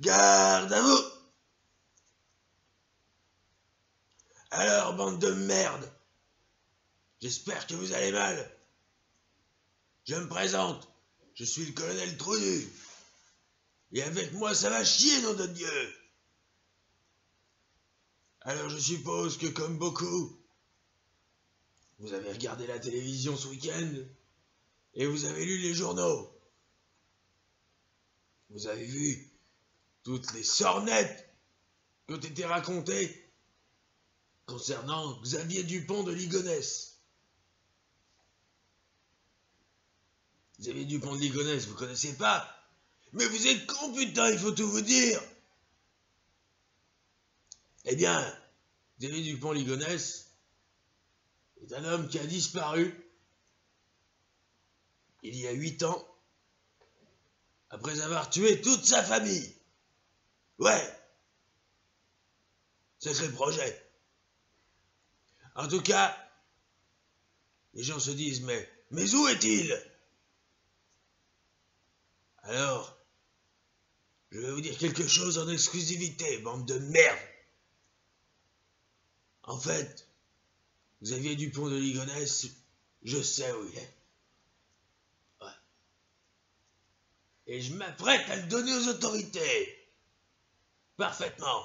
Garde à vous! Alors, bande de merde, j'espère que vous allez mal. Je me présente, je suis le colonel Troudu. Et avec moi, ça va chier, nom de Dieu. Alors je suppose que, comme beaucoup, vous avez regardé la télévision ce week-end et vous avez lu les journaux. Vous avez vu toutes les sornettes qui ont été racontées concernant Xavier Dupont de Ligonnès. Xavier Dupont de Ligonnès, vous connaissez pas? Mais vous êtes con, putain, il faut tout vous dire. Eh bien, Xavier Dupont de Ligonnès est un homme qui a disparu il y a 8 ans après avoir tué toute sa famille. Ouais. Sacré projet. En tout cas, les gens se disent, mais où est-il? Alors, je vais vous dire quelque chose en exclusivité, bande de merde. En fait, Xavier Dupont de Ligonnès, je sais où il est. Ouais. Et je m'apprête à le donner aux autorités. Parfaitement.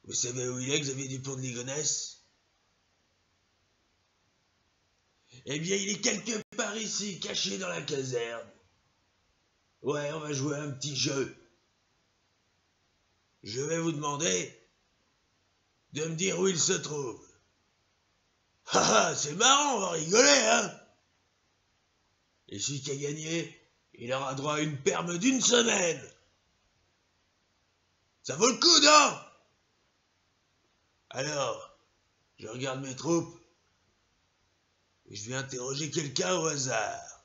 Vous savez où il est, Xavier Dupont de Ligonnès? Eh bien, il est quelque part ici, caché dans la caserne. Ouais, on va jouer à un petit jeu. Je vais vous demander de me dire où il se trouve. Ah ah, c'est marrant, on va rigoler, hein? Et celui qui a gagné, il aura droit à une perme d'1 semaine. Ça vaut le coup, non? Alors, je regarde mes troupes et je vais interroger quelqu'un au hasard.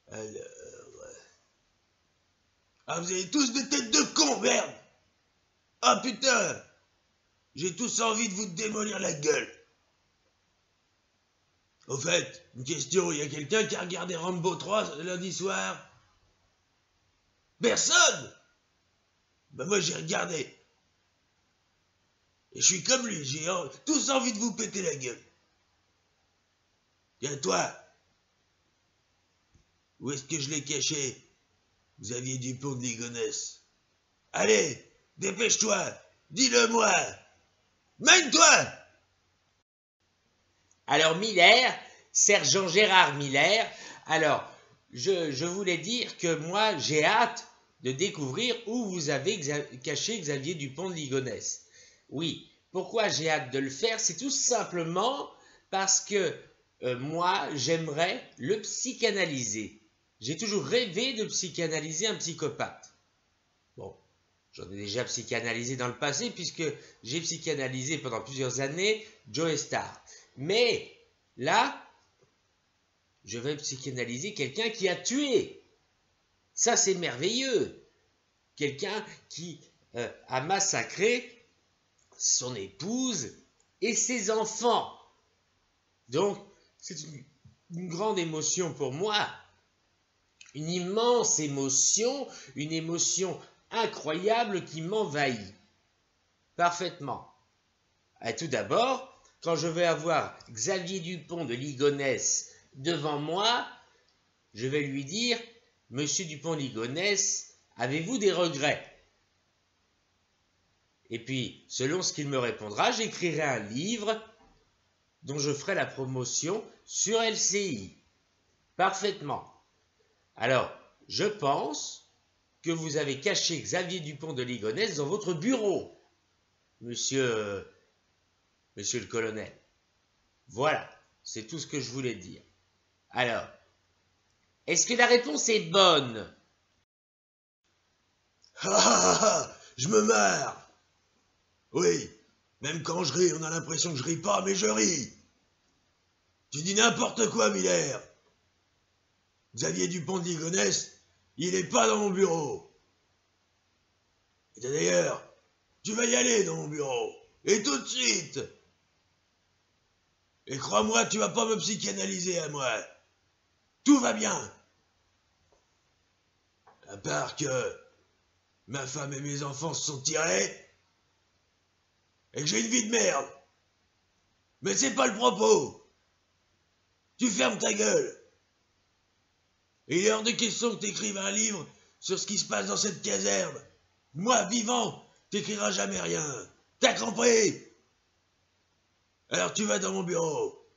Alors... Ah, vous avez tous des têtes de cons, merde! Ah, putain! J'ai tous envie de vous démolir la gueule. Au fait, une question, il y a quelqu'un qui a regardé Rambo 3 lundi soir? Personne! Ben moi j'ai regardé. Et je suis comme lui, j'ai tous envie de vous péter la gueule. Tiens, toi, où est-ce que je l'ai caché, Xavier Dupont de Ligonnès? Allez, dépêche-toi, dis-le-moi. Mène-toi! Alors Miller, sergent Gérard Miller, alors je voulais dire que moi j'ai hâte de découvrir où vous avez caché Xavier Dupont de Ligonnès. Oui, pourquoi j'ai hâte de le faire? C'est tout simplement parce que moi j'aimerais le psychanalyser. J'ai toujours rêvé de psychanalyser un psychopathe. Bon, j'en ai déjà psychanalysé dans le passé puisque j'ai psychanalysé pendant plusieurs années Joe Starr. Mais là, je vais psychanalyser quelqu'un qui a tué. Ça, c'est merveilleux. Quelqu'un qui a massacré son épouse et ses enfants. Donc, c'est une grande émotion pour moi. Une immense émotion, une émotion incroyable qui m'envahit. Parfaitement. Et tout d'abord, quand je vais avoir Xavier Dupont de Ligonnès devant moi, je vais lui dire « Monsieur Dupont de Ligonnès, avez-vous des regrets ?» Et puis, selon ce qu'il me répondra, j'écrirai un livre dont je ferai la promotion sur LCI. Parfaitement. Alors, je pense que vous avez caché Xavier Dupont de Ligonnès dans votre bureau, monsieur le colonel. Voilà, c'est tout ce que je voulais dire. Alors, est-ce que la réponse est bonne? Ah, je me marre. Oui, même quand je ris, on a l'impression que je ris pas, mais je ris. Tu dis n'importe quoi, Miller. Xavier Dupont de Ligonnès, il est pas dans mon bureau. Et d'ailleurs, tu vas y aller dans mon bureau. Et tout de suite. Et crois-moi, tu vas pas me psychanalyser à moi. Tout va bien. À part que ma femme et mes enfants se sont tirés et que j'ai une vie de merde. Mais c'est pas le propos. Tu fermes ta gueule. Et il est hors de question que t'écrives un livre sur ce qui se passe dans cette caserne. Moi, vivant, t'écriras jamais rien. T'as compris? Alors tu vas dans mon bureau.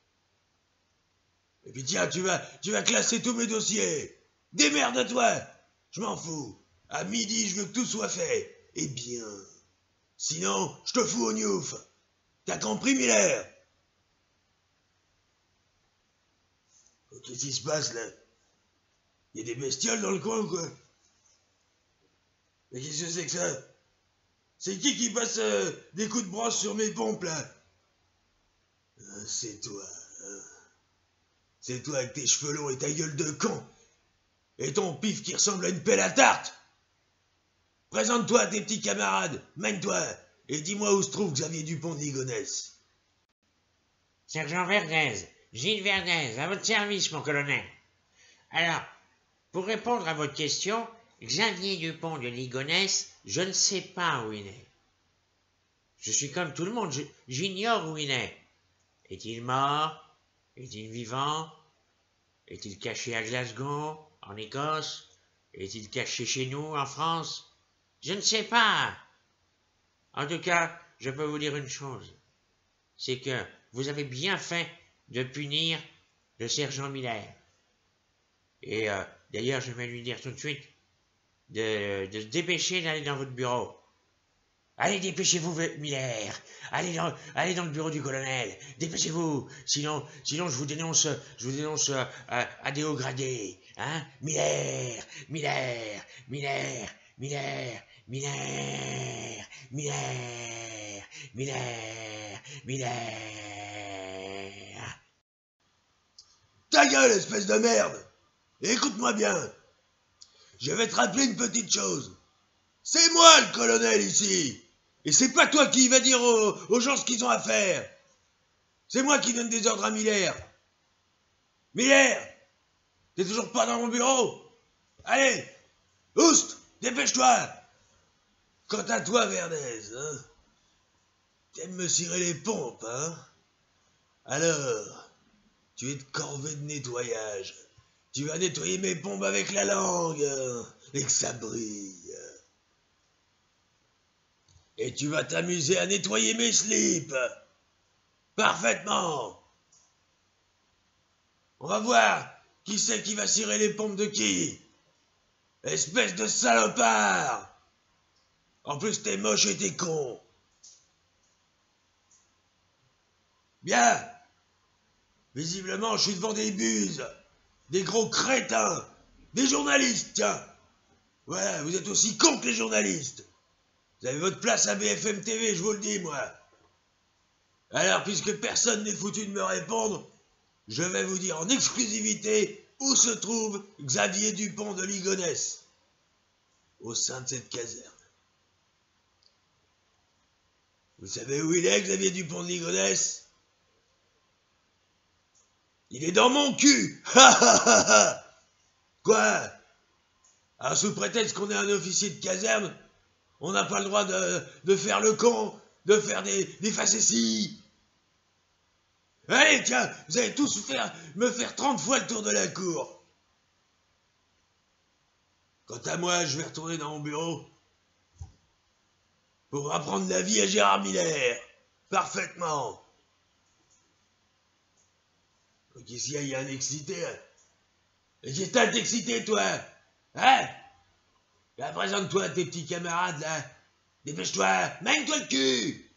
Et puis tiens, tu vas classer tous mes dossiers. Démerde-toi. Je m'en fous. À midi, je veux que tout soit fait. Et bien. Sinon, je te fous au gnouf. T'as compris, Miller? Oh, qu'est-ce qui se passe, là? Il y a des bestioles dans le coin ou quoi? Mais qu'est-ce que c'est que ça? C'est qui passe des coups de brosse sur mes pompes, là? C'est toi. Hein. C'est toi avec tes cheveux longs et ta gueule de con. Et ton pif qui ressemble à une pelle à tarte. Présente-toi à tes petits camarades, mène-toi, et dis-moi où se trouve Xavier Dupont de Ligonnès. Sergent Verdez, Gilles Verdez, à votre service, mon colonel. Alors, pour répondre à votre question, Xavier Dupont de Ligonnès, je ne sais pas où il est. Je suis comme tout le monde, j'ignore où il est. Est-il mort? Est-il vivant? Est-il caché à Glasgow, en Écosse? Est-il caché chez nous, en France? Je ne sais pas. En tout cas, je peux vous dire une chose. C'est que vous avez bien fait de punir le sergent Miller. Et d'ailleurs, je vais lui dire tout de suite de se dépêcher d'aller dans votre bureau. Allez, dépêchez-vous, Miller. Allez dans le bureau du colonel. Dépêchez-vous. Sinon, je vous dénonce à des hauts gradés. Hein? Miller. Ta gueule, espèce de merde! Et écoute-moi bien. Je vais te rappeler une petite chose. C'est moi le colonel ici. Et c'est pas toi qui va dire aux gens ce qu'ils ont à faire. C'est moi qui donne des ordres à Miller. Miller, t'es toujours pas dans mon bureau? Allez, oust, dépêche-toi. Quant à toi, Verdez, hein, t'aimes me cirer les pompes, hein? Alors, tu es de corvée de nettoyage. Tu vas nettoyer mes pompes avec la langue, hein, et que ça brille. Et tu vas t'amuser à nettoyer mes slips. Parfaitement. On va voir qui c'est qui va cirer les pompes de qui. Espèce de salopard. En plus, t'es moche et t'es con. Bien. Visiblement, je suis devant des buses. Des gros crétins. Des journalistes, tiens. Voilà, vous êtes aussi cons que les journalistes. Vous avez votre place à BFM TV, je vous le dis, moi. Alors, puisque personne n'est foutu de me répondre, je vais vous dire en exclusivité où se trouve Xavier Dupont de Ligonnès, au sein de cette caserne. Vous savez où il est, Xavier Dupont de Ligonnès? Il est dans mon cul. Quoi? Ah, sous prétexte qu'on est un officier de caserne, on n'a pas le droit de faire le con, de faire des facéties. Allez, tiens, vous allez tous me faire 30 fois le tour de la cour. Quant à moi, je vais retourner dans mon bureau pour apprendre la vie à Gérard Miller. Parfaitement. Donc ici, il y a un excité. Et qu'est-ce que t'as d'excité, toi? Hein? Là, présente-toi à tes petits camarades, là. Dépêche-toi, mène-toi le cul.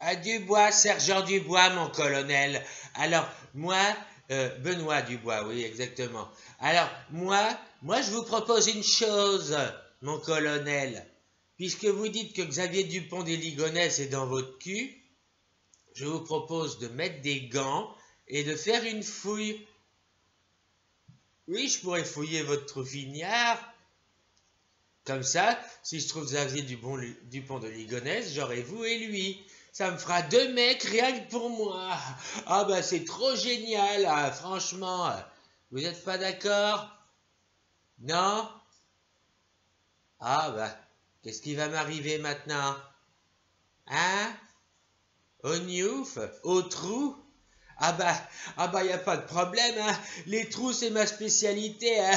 À Dubois, sergent Dubois, mon colonel. Alors, moi, Benoît Dubois, oui, exactement. Alors, moi, je vous propose une chose, mon colonel. Puisque vous dites que Xavier Dupont des Ligonnès est dans votre cul, je vous propose de mettre des gants et de faire une fouille. Oui, je pourrais fouiller votre troufignard. Comme ça, si je trouve Xavier Dupont de Ligonnès, j'aurai vous et lui. Ça me fera 2 mecs rien que pour moi. Ah bah c'est trop génial, hein, franchement. Vous n'êtes pas d'accord? Non? Ah bah, qu'est-ce qui va m'arriver maintenant? Hein? Au Newf? Au trou? Ah bah, y a pas de problème, hein. Les trous, c'est ma spécialité, hein.